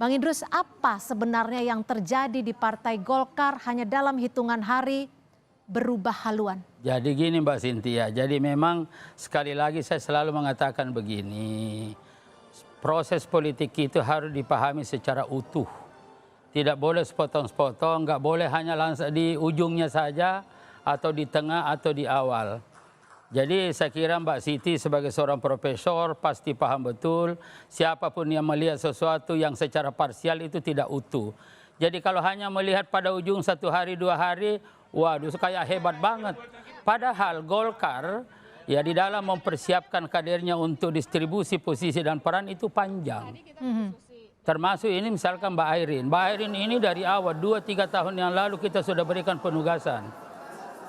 Bang Idrus, apa sebenarnya yang terjadi di Partai Golkar hanya dalam hitungan hari berubah haluan? Jadi gini Mbak Cynthia, jadi memang sekali lagi saya selalu mengatakan begini, proses politik itu harus dipahami secara utuh. Tidak boleh sepotong-sepotong, nggak boleh hanya langsung di ujungnya saja, atau di tengah atau di awal. Jadi saya kira Mbak Siti sebagai seorang profesor pasti paham betul siapapun yang melihat sesuatu yang secara parsial itu tidak utuh. Jadi kalau hanya melihat pada ujung 1 hari 2 hari, waduh kayak hebat banget. Padahal Golkar ya di dalam mempersiapkan kadernya untuk distribusi posisi dan peran itu panjang. Termasuk ini misalkan Mbak Airin. Mbak Airin ini dari awal 2-3 tahun yang lalu kita sudah berikan penugasan.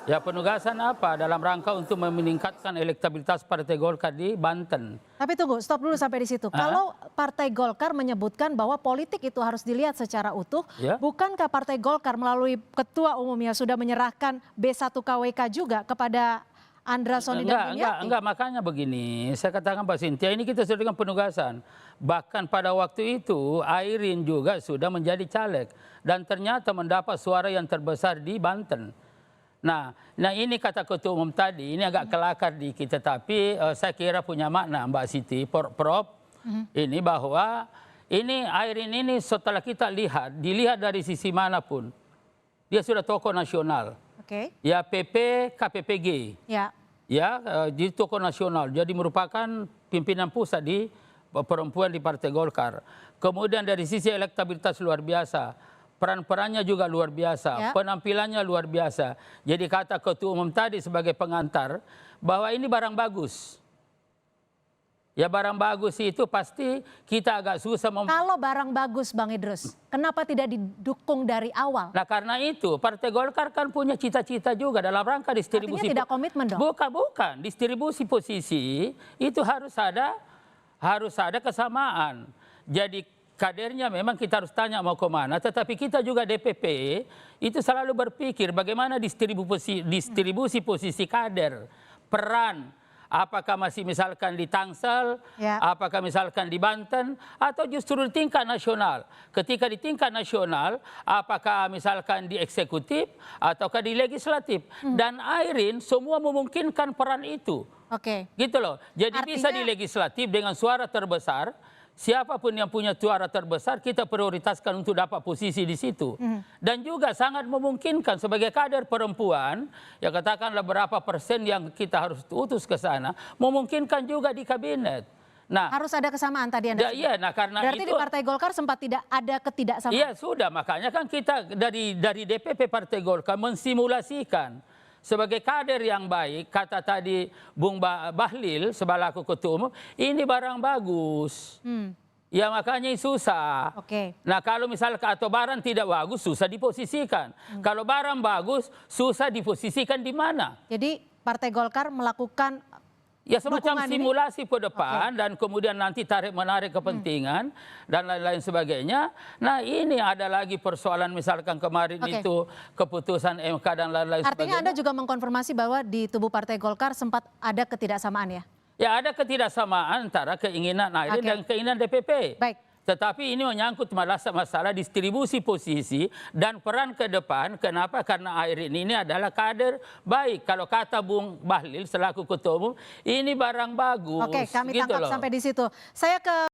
Ya penugasan apa? Dalam rangka untuk meningkatkan elektabilitas Partai Golkar di Banten. Tapi tunggu, stop dulu sampai di situ. Kalau Partai Golkar menyebutkan bahwa politik itu harus dilihat secara utuh, bukankah Partai Golkar melalui ketua umumnya sudah menyerahkan B1 KWK juga kepada Andra Soni dan Bunyati? Enggak, makanya begini, saya katakan Mbak Cynthia, ini kita sudah dengan penugasan. Bahkan pada waktu itu Airin juga sudah menjadi caleg dan ternyata mendapat suara yang terbesar di Banten. Nah ini kata ketua umum tadi, ini agak kelakar dikit, tetapi saya kira punya makna Mbak Siti, Prof. Ini bahwa ini Airin ini setelah kita dilihat dari sisi manapun, dia sudah tokoh nasional. Ya PP, KPPG. Ya, di tokoh nasional. Jadi merupakan pimpinan pusat di perempuan di Partai Golkar. Kemudian dari sisi elektabilitas luar biasa. Peran-perannya juga luar biasa, penampilannya luar biasa. Jadi kata ketua umum tadi sebagai pengantar bahwa ini barang bagus. Ya barang bagus itu pasti kita agak susah. Kalau barang bagus Bang Idrus, kenapa tidak didukung dari awal? Nah karena itu Partai Golkar kan punya cita-cita juga dalam rangka distribusi. Artinya tidak komitmen dong? Bukan. Distribusi posisi itu harus ada kesamaan. Jadi kadernya memang kita harus tanya mau kemana, tetapi kita juga DPP itu selalu berpikir bagaimana distribusi posisi kader, peran, apakah masih misalkan di Tangsel, apakah misalkan di Banten, atau justru di tingkat nasional. Ketika di tingkat nasional, apakah misalkan di eksekutif, ataukah di legislatif. Dan Airin semua memungkinkan peran itu. Gitu loh. Jadi artinya, bisa di legislatif dengan suara terbesar, siapapun yang punya suara terbesar kita prioritaskan untuk dapat posisi di situ. Dan juga sangat memungkinkan sebagai kader perempuan, ya katakanlah berapa persen yang kita harus utus ke sana, memungkinkan juga di kabinet. Nah, harus ada kesamaan tadi Anda. Iya, nah karena berarti itu, di Partai Golkar sempat tidak ada ketidaksamaan. Iya sudah, makanya kan kita dari DPP Partai Golkar mensimulasikan sebagai kader yang baik, kata tadi Bung Bahlil sebalaku ketua umum, ini barang bagus. Ya makanya susah. Nah kalau misalnya atau barang tidak bagus, susah diposisikan. Kalau barang bagus, susah diposisikan di mana? Jadi Partai Golkar melakukan ya semacam simulasi ke depan dan kemudian nanti tarik-menarik kepentingan dan lain-lain sebagainya. Nah ini ada lagi persoalan misalkan kemarin itu keputusan MK dan lain-lain sebagainya. Artinya Anda juga mengkonfirmasi bahwa di tubuh Partai Golkar sempat ada ketidaksamaan ya? Ya ada ketidaksamaan antara keinginan Airin dan keinginan DPP. Tetapi ini menyangkut masalah distribusi posisi dan peran ke depan. Kenapa? Karena Airin ini adalah kader baik. Kalau kata Bung Bahlil selaku ketua umum, ini barang bagus. Kami tangkap sampai di situ. Saya ke